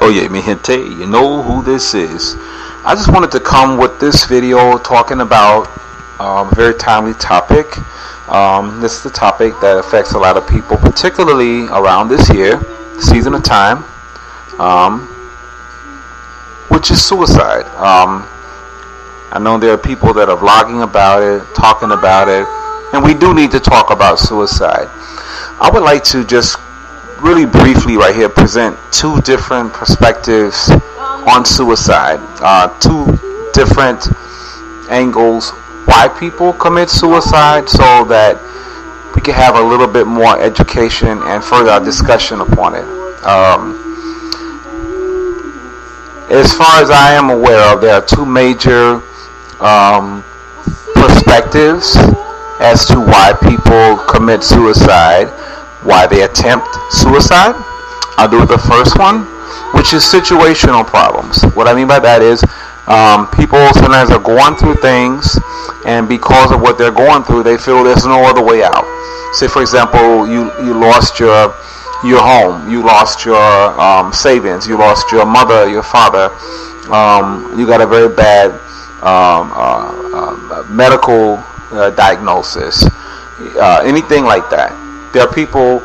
Oye, mi gente, you know who this is. I just wanted to come with this video talking about a very timely topic. This is the topic that affects a lot of people, particularly around this year, season of time, which is suicide. I know there are people that are vlogging about it, talking about it, and we do need to talk about suicide. I would like to just really briefly right here present two different perspectives on suicide, two different angles why people commit suicide, so that we can have a little bit more education and further discussion upon it. As far as I am aware of, there are two major perspectives as to why people commit suicide, why they attempt suicide. I'll do the first one, which is situational problems. What I mean by that is people sometimes are going through things, and because of what they're going through, they feel there's no other way out. Say, for example, you lost your home, you lost your savings, you lost your mother, your father, you got a very bad medical diagnosis, anything like that. There are people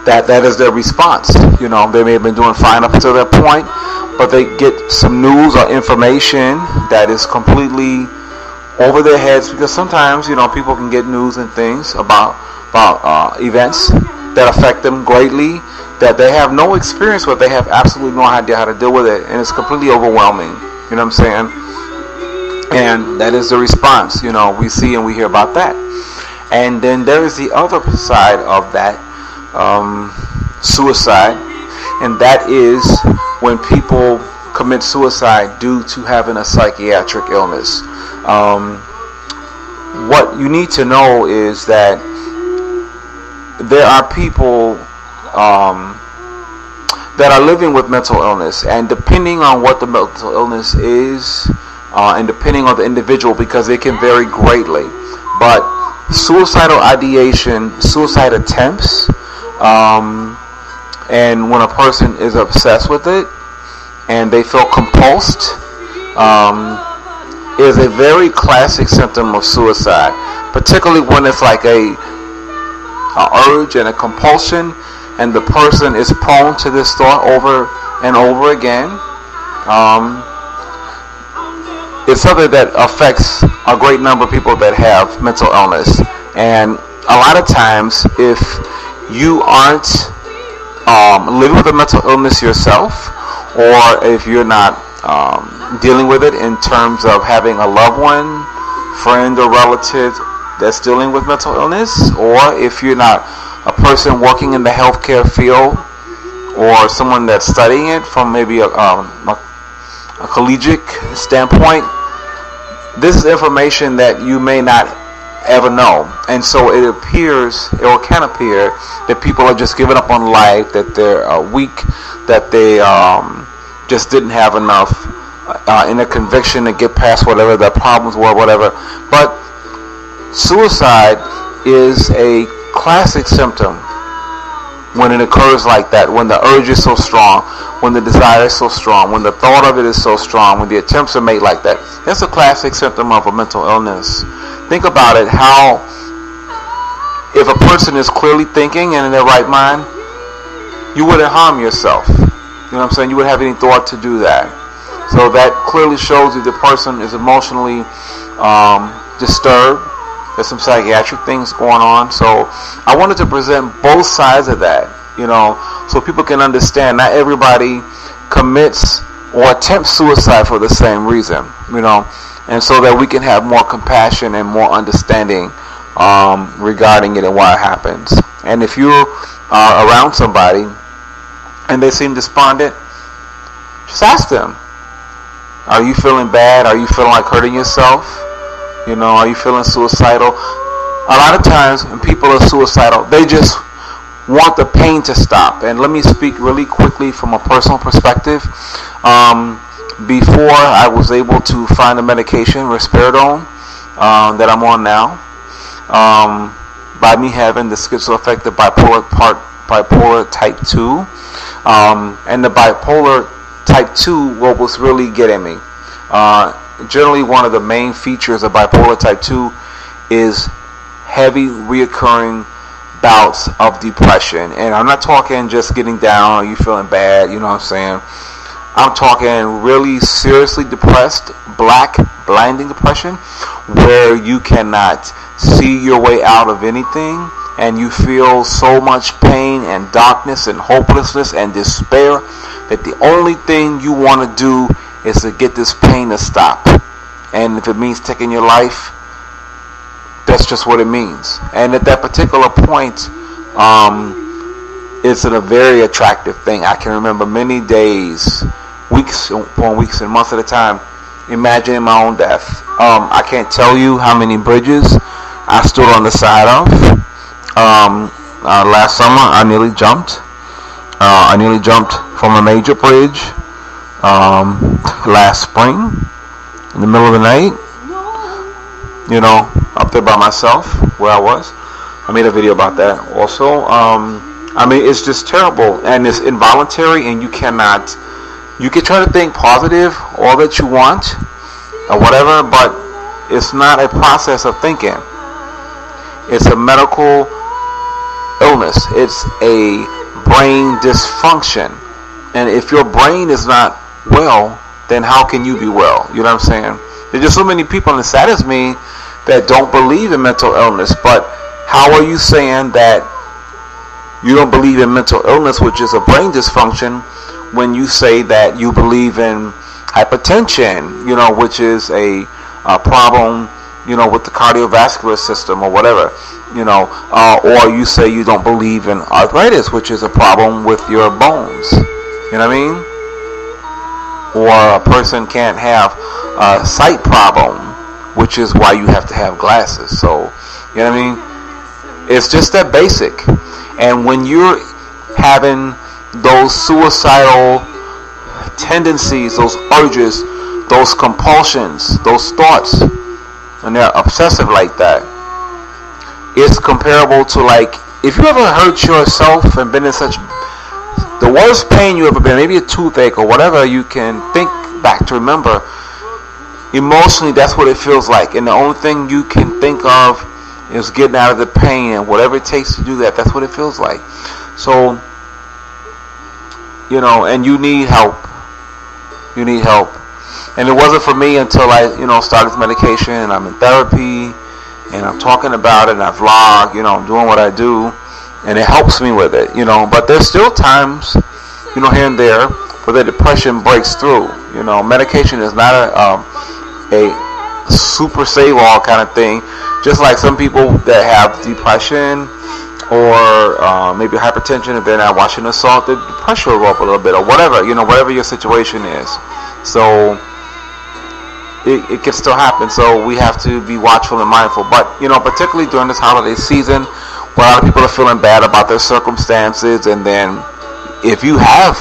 that is their response. You know, they may have been doing fine up until that point, but they get some news or information that is completely over their heads, because sometimes, you know, people can get news and things about events that affect them greatly, that they have no experience with, they have absolutely no idea how to deal with it, and it's completely overwhelming. You know what I'm saying? And that is the response, you know, we see and we hear about that. And then there is the other side of that, suicide, and that is when people commit suicide due to having a psychiatric illness. What you need to know is that there are people that are living with mental illness, and depending on what the mental illness is, and depending on the individual, because it can vary greatly, but suicidal ideation, suicide attempts, and when a person is obsessed with it and they feel compulsed, is a very classic symptom of suicide, particularly when it's like a urge and a compulsion, and the person is prone to this thought over and over again. It's something that affects a great number of people that have mental illness. And a lot of times, if you aren't living with a mental illness yourself, or if you're not dealing with it in terms of having a loved one, friend, or relative that's dealing with mental illness, or if you're not a person working in the healthcare field, or someone that's studying it from maybe a collegiate standpoint, this is information that you may not ever know. And so it appears, or can appear, that people are just giving up on life, that they're weak, that they just didn't have enough inner conviction to get past whatever their problems were, whatever. But suicide is a classic symptom when it occurs like that, when the urge is so strong, when the desire is so strong, when the thought of it is so strong, when the attempts are made like that. That's a classic symptom of a mental illness. Think about it, how if a person is clearly thinking and in their right mind, you wouldn't harm yourself. You know what I'm saying? You wouldn't have any thought to do that. So that clearly shows you the person is emotionally disturbed. There's some psychiatric things going on. So I wanted to present both sides of that, you know, so people can understand not everybody commits or attempts suicide for the same reason, you know, and so that we can have more compassion and more understanding regarding it and why it happens. And if you're around somebody and they seem despondent, just ask them, are you feeling bad? Are you feeling like hurting yourself? You know, are you feeling suicidal? A lot of times when people are suicidal, they just want the pain to stop. And let me speak really quickly from a personal perspective. Before I was able to find a medication, risperidone, that I'm on now, by me having the schizoaffective bipolar type 2, and the bipolar type 2, what was really getting me. Generally, one of the main features of bipolar type 2 is heavy reoccurring bouts of depression. And I'm not talking just getting down or you feeling bad, you know what I'm saying? I'm talking really seriously depressed, blinding depression, where you cannot see your way out of anything, and you feel so much pain and darkness and hopelessness and despair that the only thing you want to do is to get this pain to stop. And if it means taking your life, that's just what it means. And at that particular point, it's a very attractive thing. I can remember many days, weeks upon weeks and months at a time, imagining my own death. I can't tell you how many bridges I stood on the side of. Last summer, I nearly jumped. I nearly jumped from a major bridge last spring in the middle of the night. You know, up there by myself where I was. I made a video about that also. I mean, it's just terrible, and it's involuntary, and you can try to think positive all that you want or whatever, but it's not a process of thinking. It's a medical illness. It's a brain dysfunction. And if your brain is not well, then how can you be well? You know what I'm saying? There's just so many people, and it saddens me, that don't believe in mental illness. But how are you saying that you don't believe in mental illness, which is a brain dysfunction, when you say that you believe in hypertension, you know, which is a problem, you know, with the cardiovascular system or whatever, you know, or you say you don't believe in arthritis, which is a problem with your bones, you know what I mean? Or a person can't have a sight problem, which is why you have to have glasses. So, you know what I mean? It's just that basic. And when you're having those suicidal tendencies, those urges, those compulsions, those thoughts, when they're obsessive like that, it's comparable to, like, if you ever hurt yourself and been in such the worst pain you ever been, maybe a toothache or whatever you can think back to remember, emotionally that's what it feels like, and the only thing you can think of is getting out of the pain, and whatever it takes to do that, that's what it feels like. So, you know, and you need help. You need help. And it wasn't for me until I, you know, started this medication, and I'm in therapy, and I'm talking about it, and I vlog, you know, I'm doing what I do, and it helps me with it, you know. But there's still times, you know, here and there where the depression breaks through. You know, medication is not a super save-all kind of thing. Just like some people that have depression or maybe hypertension, and then I watching the salt, the pressure will go up a little bit, or whatever, you know, whatever your situation is. So it can still happen. So we have to be watchful and mindful. But, you know, particularly during this holiday season, where a lot of people are feeling bad about their circumstances, and then if you have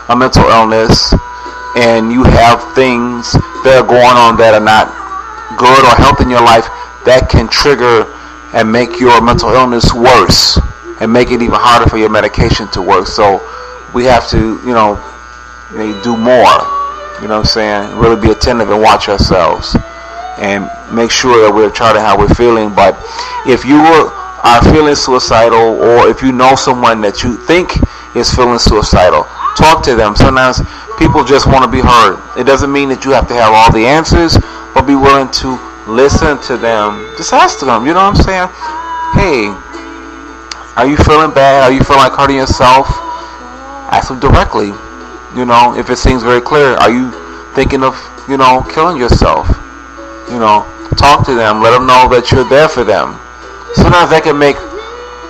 a mental illness and you have things that are going on that are not good or helping your life, that can trigger and make your mental illness worse and make it even harder for your medication to work. So we have to, you know, do more, you know what I'm saying, really be attentive and watch ourselves and make sure that we're charting how we're feeling. But if you are feeling suicidal, or if you know someone that you think is feeling suicidal, talk to them. Sometimes people just want to be heard. It doesn't mean that you have to have all the answers, but be willing to listen to them. Just ask them, you know what I'm saying? Hey, are you feeling bad? Are you feeling like hurting yourself? Ask them directly. You know, if it seems very clear, are you thinking of, you know, killing yourself? You know, talk to them. Let them know that you're there for them. Sometimes that can make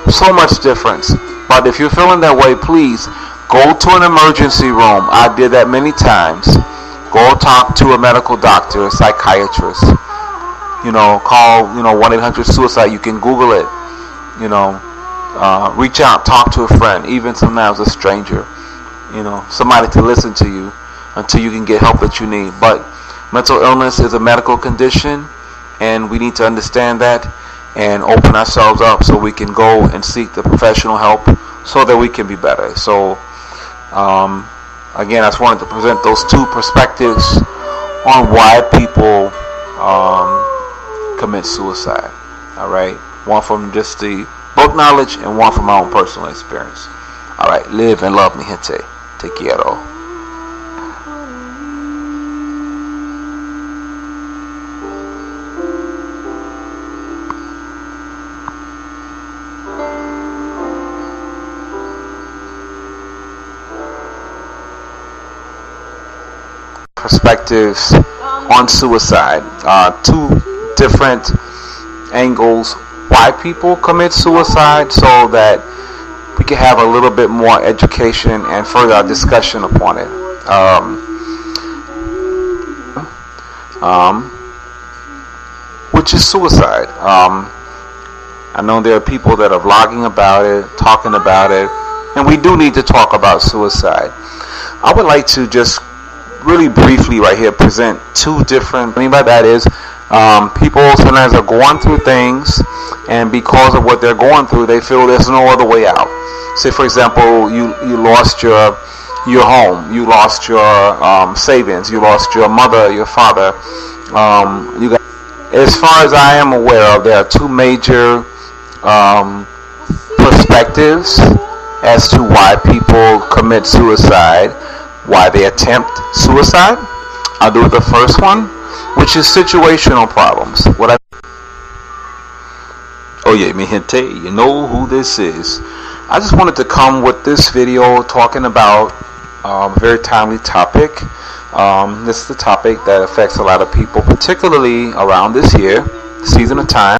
so much difference. But if you're feeling that way, please go to an emergency room. I did that many times. Go talk to a medical doctor, a psychiatrist. You know, call, you know, 1-800-SUICIDE. You can Google it. You know, reach out, talk to a friend, even sometimes a stranger. You know, somebody to listen to you until you can get help that you need. But mental illness is a medical condition, and we need to understand that and open ourselves up so we can go and seek the professional help so that we can be better. So Again, I just wanted to present those two perspectives on why people commit suicide. All right, one from just the book knowledge and one from my own personal experience. All right, live and love, mi gente. Te quiero. Perspectives on suicide. Two different angles why people commit suicide, so that we can have a little bit more education and further discussion upon it. Which is suicide. I know there are people that are vlogging about it, talking about it, and we do need to talk about suicide. I would like to just really briefly right here present two different, I mean by that is people sometimes are going through things, and because of what they're going through, they feel there's no other way out. Say for example, you lost your home, you lost your savings, you lost your mother, your father. You got, as far as I am aware of, there are two major perspectives as to why people commit suicide, why they attempt suicide. I'll do the first one, which is situational problems. Oh yeah, mi gente, you know who this is. I just wanted to come with this video talking about a very timely topic. This is the topic that affects a lot of people, particularly around this year, season of time.